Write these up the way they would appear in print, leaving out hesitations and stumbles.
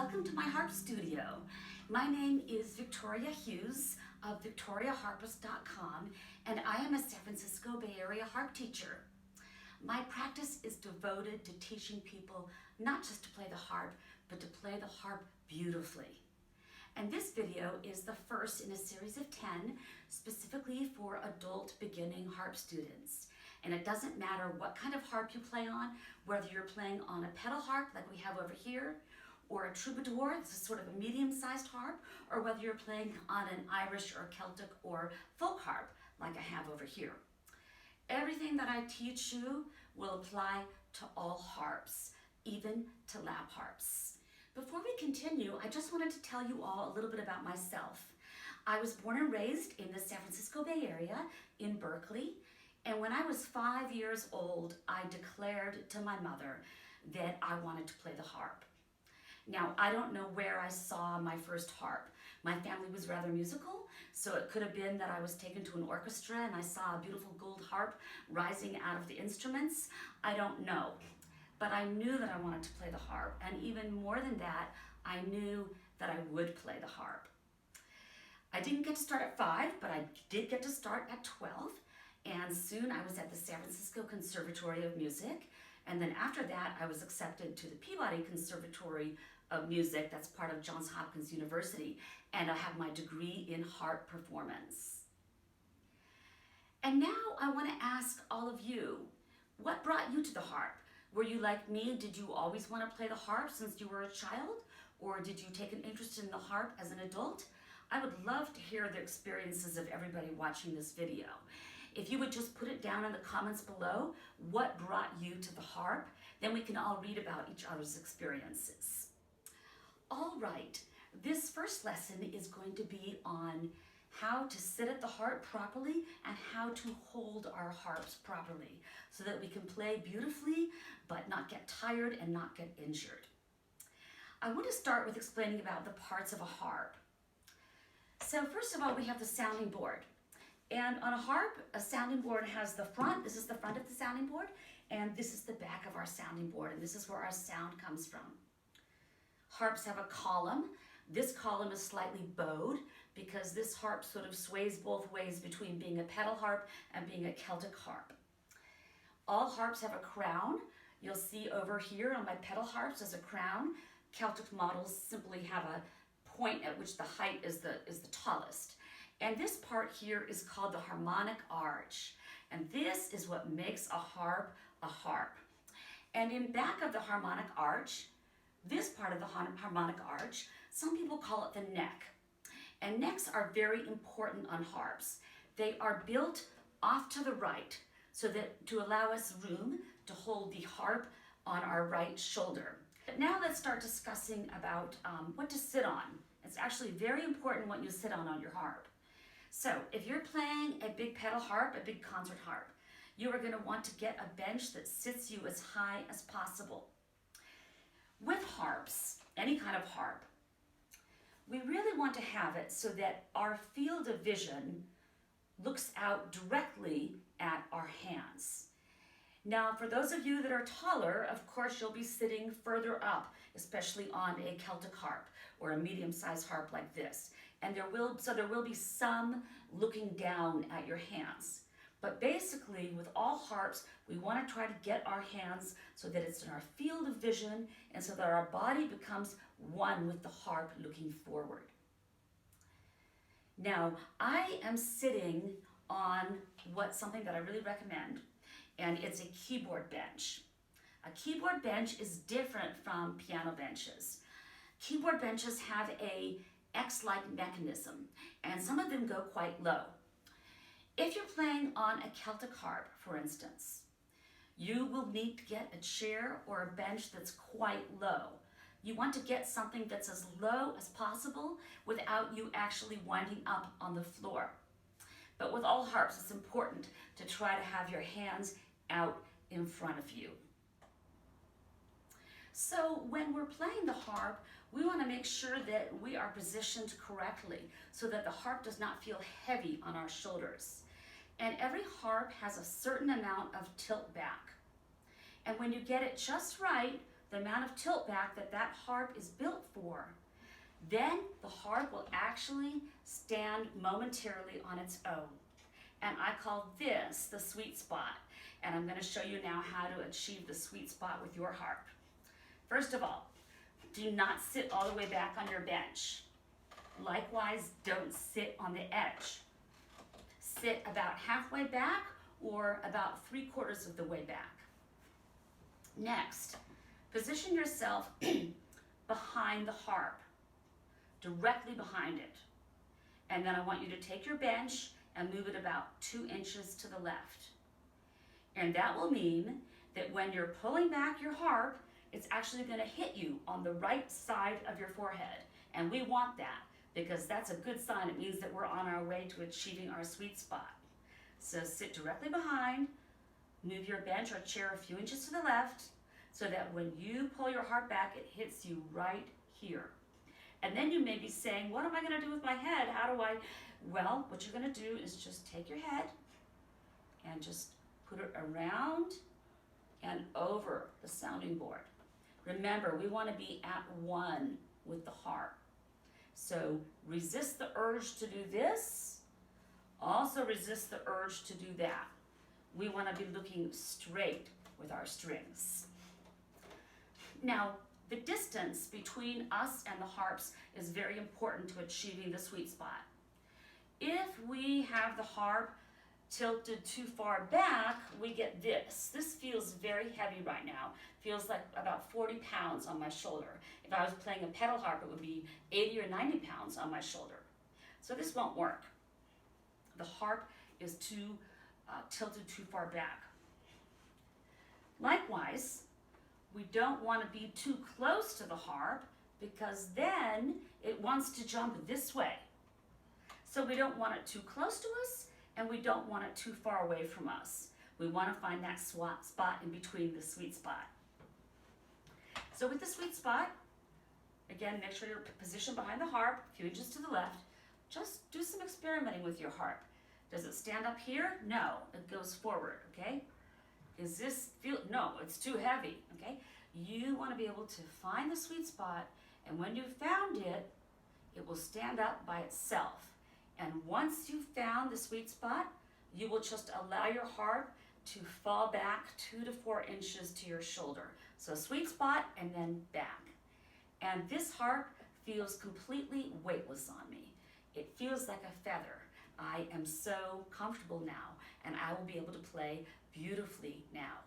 Welcome to my harp studio. My name is Victoria Hughes of VictoriaHarpist.com, and I am a San Francisco Bay Area harp teacher. My practice is devoted to teaching people not just to play the harp, but to play the harp beautifully. And this video is the first in a series of 10 specifically for adult beginning harp students. And it doesn't matter what kind of harp you play on, whether you're playing on a pedal harp like we have over here, or a troubadour, this is sort of a medium-sized harp, or whether you're playing on an Irish or Celtic or folk harp like I have over here. Everything that I teach you will apply to all harps, even to lap harps. Before we continue, I just wanted to tell you all a little bit about myself. I was born and raised in the San Francisco Bay Area in Berkeley, and when I was 5 years old, I declared to my mother that I wanted to play the harp. Now, I don't know where I saw my first harp. My family was rather musical, so it could have been that I was taken to an orchestra and I saw a beautiful gold harp rising out of the instruments. I don't know. But I knew that I wanted to play the harp, and even more than that, I knew that I would play the harp. I didn't get to start at 5, but I did get to start at 12, and soon I was at the San Francisco Conservatory of Music, and then after that, I was accepted to the Peabody Conservatory of Music, that's part of Johns Hopkins University, and I have my degree in harp performance. And now I want to ask all of you, what brought you to the harp? Were you like me? Did you always want to play the harp since you were a child? Or did you take an interest in the harp as an adult? I would love to hear the experiences of everybody watching this video. If you would just put it down in the comments below, what brought you to the harp? Then we can all read about each other's experiences. All right, this first lesson is going to be on how to sit at the harp properly and how to hold our harps properly so that we can play beautifully but not get tired and not get injured. I want to start with explaining about the parts of a harp. So first of all, we have the sounding board. And on a harp, a sounding board has the front, this is the front of the sounding board, and this is the back of our sounding board, and this is where our sound comes from. Harps have a column. This column is slightly bowed because this harp sort of sways both ways between being a pedal harp and being a Celtic harp. All harps have a crown. You'll see over here on my pedal harps there's a crown. Celtic models simply have a point at which the height is the tallest. And this part here is called the harmonic arch. And this is what makes a harp a harp. And in back of the harmonic arch, this part of the harmonic arch, some people call it the neck. And necks are very important on harps. They are built off to the right so that to allow us room to hold the harp on our right shoulder. But now let's start discussing about what to sit on. It's actually very important what you sit on your harp. So if you're playing a big pedal harp, a big concert harp, you are going to want to get a bench that sits you as high as possible. With harps, any kind of harp, we really want to have it so that our field of vision looks out directly at our hands. Now, for those of you that are taller, of course, you'll be sitting further up, especially on a Celtic harp or a medium-sized harp like this. And there will be some looking down at your hands. But basically, with all harps, we want to try to get our hands so that it's in our field of vision and so that our body becomes one with the harp looking forward. Now, I am sitting on something that I really recommend, and it's a keyboard bench. A keyboard bench is different from piano benches. Keyboard benches have a X-like mechanism, and some of them go quite low. If you're playing on a Celtic harp, for instance, you will need to get a chair or a bench that's quite low. You want to get something that's as low as possible without you actually winding up on the floor. But with all harps, it's important to try to have your hands out in front of you. So when we're playing the harp, we want to make sure that we are positioned correctly so that the harp does not feel heavy on our shoulders. And every harp has a certain amount of tilt back. And when you get it just right, the amount of tilt back that that harp is built for, then the harp will actually stand momentarily on its own. And I call this the sweet spot. And I'm going to show you now how to achieve the sweet spot with your harp. First of all, do not sit all the way back on your bench. Likewise, don't sit on the edge. Sit about halfway back or about 3/4 of the way back. Next, position yourself behind the harp, directly behind it. And then I want you to take your bench and move it about 2 inches to the left. And that will mean that when you're pulling back your harp, it's actually going to hit you on the right side of your forehead. And we want that because that's a good sign. It means that we're on our way to achieving our sweet spot. So sit directly behind, move your bench or chair a few inches to the left so that when you pull your harp back, it hits you right here. And then you may be saying, what am I going to do with my head? How do I? Well, what you're going to do is just take your head and just put it around and over the sounding board. Remember, we want to be at one with the harp. So resist the urge to do this. Also resist the urge to do that. We want to be looking straight with our strings. Now, the distance between us and the harps is very important to achieving the sweet spot. If we have the harp tilted too far back, we get this. This feels very heavy right now. Feels like about 40 pounds on my shoulder. If I was playing a pedal harp, it would be 80 or 90 pounds on my shoulder. So this won't work. The harp is tilted too far back. Likewise, we don't want to be too close to the harp because then it wants to jump this way. So we don't want it too close to us and we don't want it too far away from us. We want to find that spot in between, the sweet spot. So with the sweet spot, again, make sure you're positioned behind the harp, a few inches to the left. Just do some experimenting with your harp. Does it stand up here? No, it goes forward, okay? Is this no, it's too heavy, okay? You want to be able to find the sweet spot, and when you've found it, it will stand up by itself. And once you've found the sweet spot, you will just allow your harp to fall back 2 to 4 inches to your shoulder. So sweet spot and then back. And this harp feels completely weightless on me. It feels like a feather. I am so comfortable now, and I will be able to play beautifully now.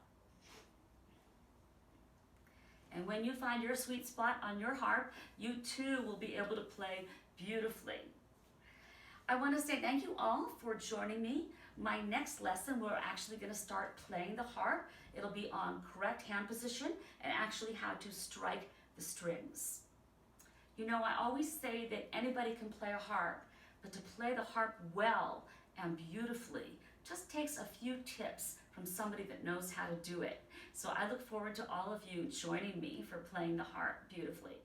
And when you find your sweet spot on your harp, you too will be able to play beautifully. I want to say thank you all for joining me. My next lesson, we're actually going to start playing the harp. It'll be on correct hand position and actually how to strike the strings. You know, I always say that anybody can play a harp, but to play the harp well and beautifully just takes a few tips from somebody that knows how to do it. So I look forward to all of you joining me for playing the harp beautifully.